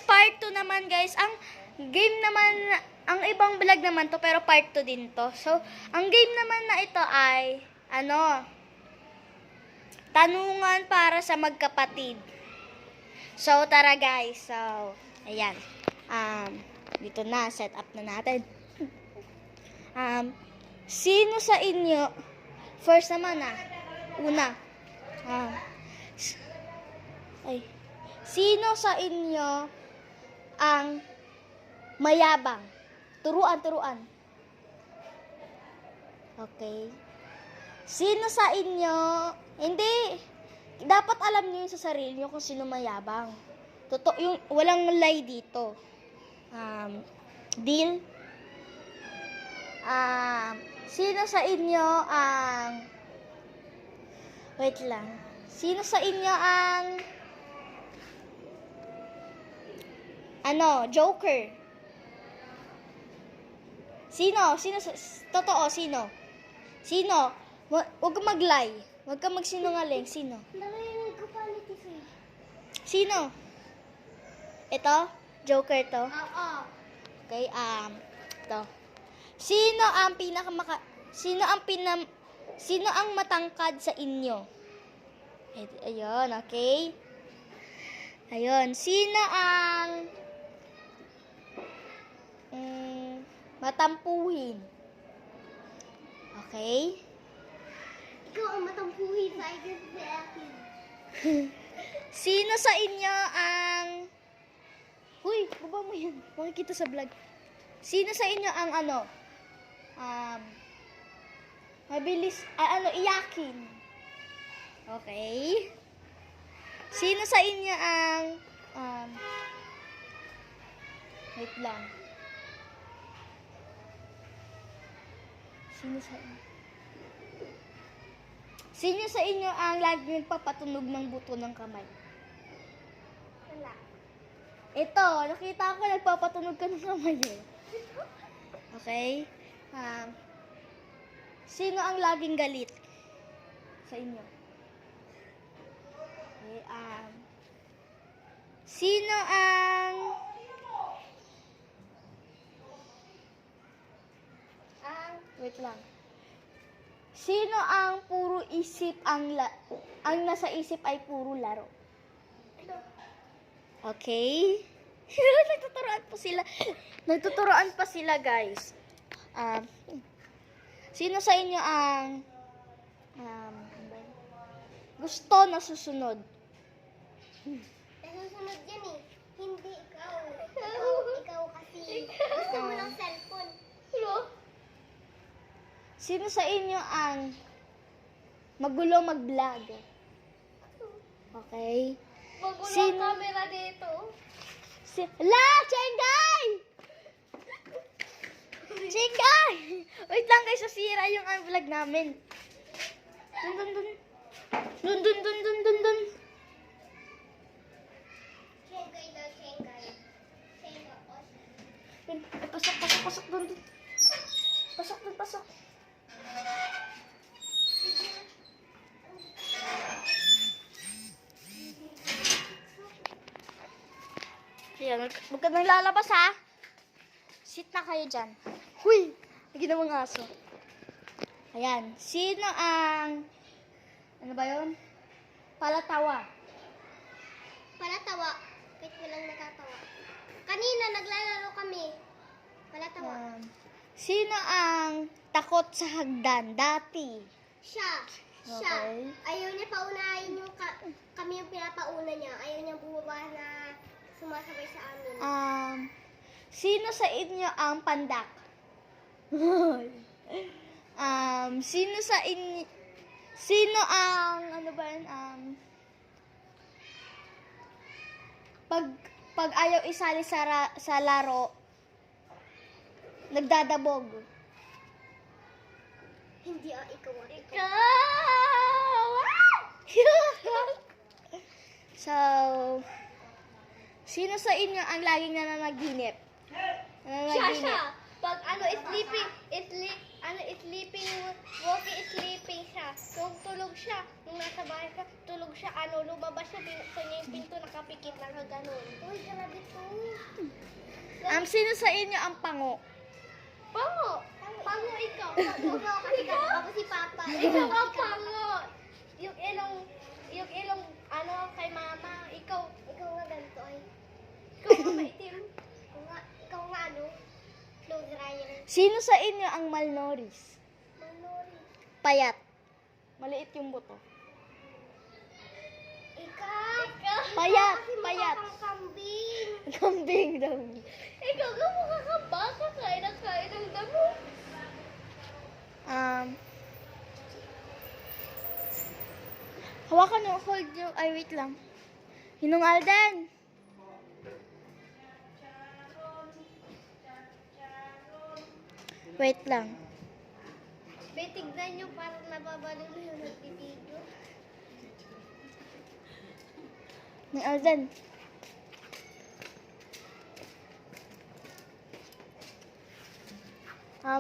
Part 2 naman guys, ang game naman, ang ibang vlog naman to, pero part 2 din to. So, ang game naman na ito ay, tanungan para sa magkapatid. So, tara guys. So, ayan. Dito na, set up na natin. Sino sa inyo, first naman una, sino sa inyo ang mayabang? Turuan. Okay. Sino sa inyo, hindi, dapat alam niyo yung sa sarili niyo kung sino mayabang. Totoo, yung walang lie dito. Deal? Sino sa inyo ang, wait lang. Sino sa inyo ang, joker? Sino? Totoo, sino? Huwag kang mag-lie. Huwag kang magsinungaling. Sino? Sino? Ito? Joker to? Oo. Okay, ito. Sino ang matangkad sa inyo? Ayun, okay? Ayun, sino ang matampuhin? Okay? Ikaw ang matampuhin sa akin. Sino sa inyo ang... Huy, baba mo yan. Makikita sa vlog. Sino sa inyo ang mabilis, iyakin? Okay. Sino sa inyo ang, wait lang. Sino sa inyo ang lagi nagpapatunog ng buto ng kamay? Wala. Ito, nakita ko nagpapatunog ka ng kamay eh. Okay? Sino ang laging galit sa inyo? Okay, sino ang wait lang. Sino ang puro isip ang nasa isip ay puro laro? Okay? Nagtuturoan pa sila, guys. Sino sa inyo ang gusto na susunod? Nasusunod yan eh. Hindi ikaw. Ikaw kasi. Gusto mo ng cellphone. Sino sa inyo ang magulo mag-vlog? Okay? Magulo ang camera dito. Chengay! Chengay! Wait lang guys, sasira yung vlog namin. Dun. Chengay daw, chengay. Pasok dun. Pasok. Ayan, huwag ka nang lalabas ha. Sit na kayo dyan. Huy! Lagi na mga aso. Ayan, sino ang, ano ba yun? Palatawa. Palatawa. Wait, walang natatawa. Kanina, naglalaro kami. Palatawa. Sino ang takot sa hagdan dati? Siya. Okay. Ayaw niya paunahin yung kami yung pinapauna niya. Ayaw niya bumaba na sumasabay sa amin. Sino sa inyo ang pandak? Sino ang, pag ayaw isali sa laro, nagdadabog? Hindi ikaw. So, sino sa inyo ang laging nananaginip? Siya. Pag sleeping siya. Kung tulog siya, nung nasa bahay ka, tulog siya, lumabas siya, binuksan niya yung pinto, nakapikit lang ka ganun. Uy, grabe to. Sino sa inyo ang pango? Pango. Pango ikaw. Pango kasi ako si Papa. Ikaw ang pango. Yung ilong, kay mama. Ikaw nga ganito ay. Ikaw nga maitim. Ikaw nga slow dryer. Sino sa inyo ang malnourished? Manori. Payat. Maliit yung buto. Ikaw. Payat, Kasi payat. mukha kang kambing. Kambing daw. Ikaw nga mukha kang baka. Kain ng damo. Hawakan mo, hold yung, ay wait lang. Hinong Alden. Wait lang. May tignan nyo parang nababalo na yung nagbibideo. Ni Alden.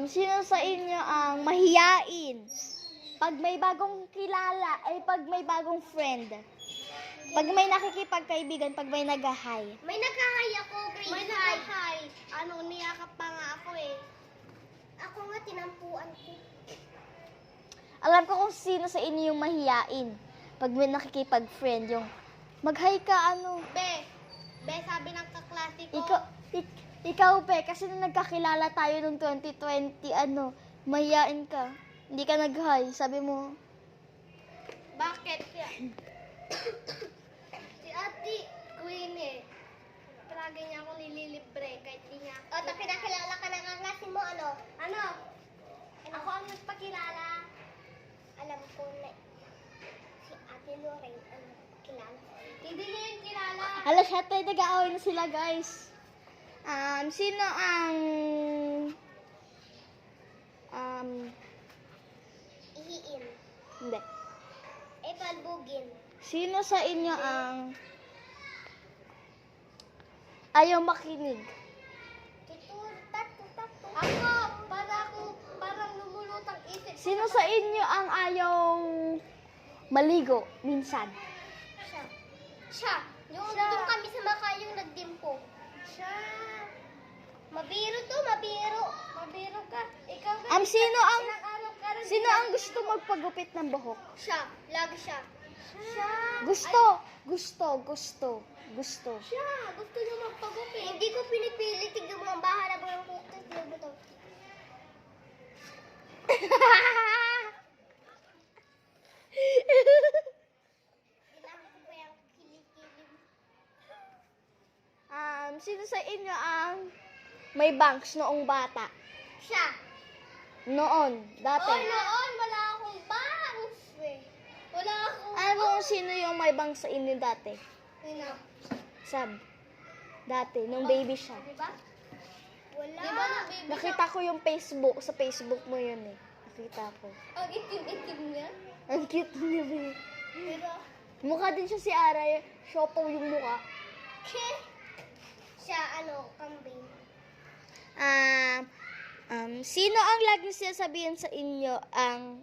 Sino sa inyo ang mahiyain? Pag may bagong kilala, ay pag may bagong friend. Pag may nakikipagkaibigan, pag may nag-hi. May nagkahay ako, grade 5. May nagkahay. Niyakap pa nga ako eh. Ako nga, tinampuan ko. Alam ko kung sino sa inyo yung mahiyain. Pag may nakikipag-friend, yung mag-hi ka, Be, sabi ng kaklase ko. Ikaw, pe, kasi nung nagkakilala tayo nung 2020, mahiyain ka. Hindi ka nag-hi, sabi mo. Bakit? Si Ate Queenie, palagi niya ako nililibre kahit di niya. Pinakilala ka na kaklase mo, Ano? Ako ang nagpakilala. Alam ko na si Ate Lorraine ang kilala. Hindi niya yung kilala. Hala, siya tayo, nag-aaway na sila, guys. Sino ang... Ihiin. Hindi. Palbugin. Sino sa inyo ang... ayaw makinig? Ako, parang lumulutang isip. Sino sa inyo ang ayaw maligo minsan? Siya. Yung doon kami sa Makayong nagdimpo. Siya. Mabiro to, mabiro. Mabiro ka. Ikaw ka. Sino ang gusto magpagupit ng buhok? Siya. Lagi siya. Siya. Gusto. Siya. Gusto niya magpagupit. Hindi ko pinipili. Tignan mo ang bahala mo ng kukit. Tignan mo to. Kailangan ko pa yung kilikili. Sino sa inyo ang may bangs noong bata? Siya. Noon, dati. Noon, wala akong bangs. Wala akong Alam mo kung sino yung may bangs sa inyo dati? Sino? Sab. Dati, nung baby siya. Diba? Wala. Diba na baby Nakita ko yung Facebook, sa Facebook mo yun eh. Nakita ko. Ang itim-itim niya. Ang cute niya, babe. Pero, Mukha din siya si Ara, shopo yung mukha. siya, kambing. Sino ang laging sinasabihan sa inyo ang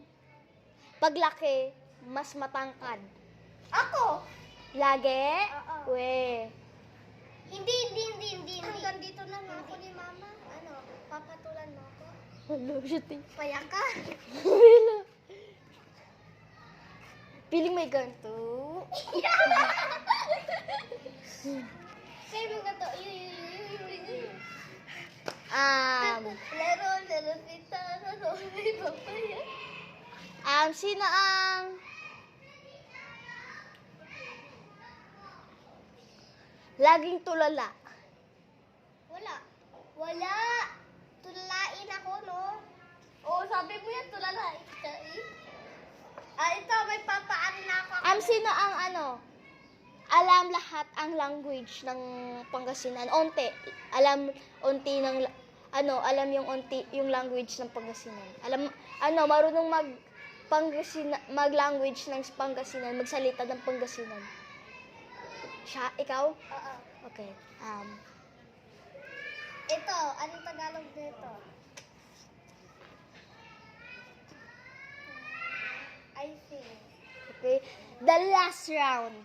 paglaki, mas matangkad? Ako! Lagi? Oo. We. Hindi. Hanggang dito na ako ni Mama. Papatulan mo ako? Hello, shooting. Paya ka. Hello. Piling may ganito. Sabi mo to. Laro kita. May papaya. Sino ang laging tulala? Wala. Tulalain ako, no? Oo, sabi mo yan, tulalain kita, eh. Ito, may papaan na ako. Sino ang alam lahat ang language ng Pangasinan? Onte. Alam yung language ng Pangasinan. Marunong mag-language ng Pangasinan, magsalita ng Pangasinan. Siya, ikaw? Oo. Okay. Ito, anong Tagalog nito? I think. Okay. The last round.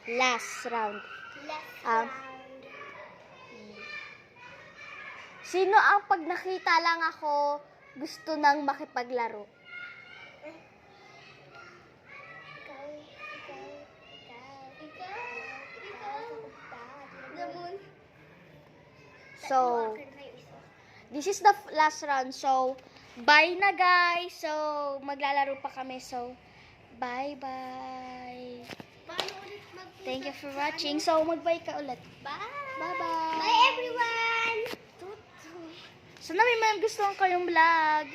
Last round. Left Um, round. Sino ang pag nakita lang ako, gusto nang makipaglaro? So, this is the last round. So, bye na guys. So, maglalaro pa kami. So, bye-bye. Thank you for watching. So, mag-bye ka ulit. Bye. Bye-bye. Bye everyone. Sana may mga gusto kayong vlog.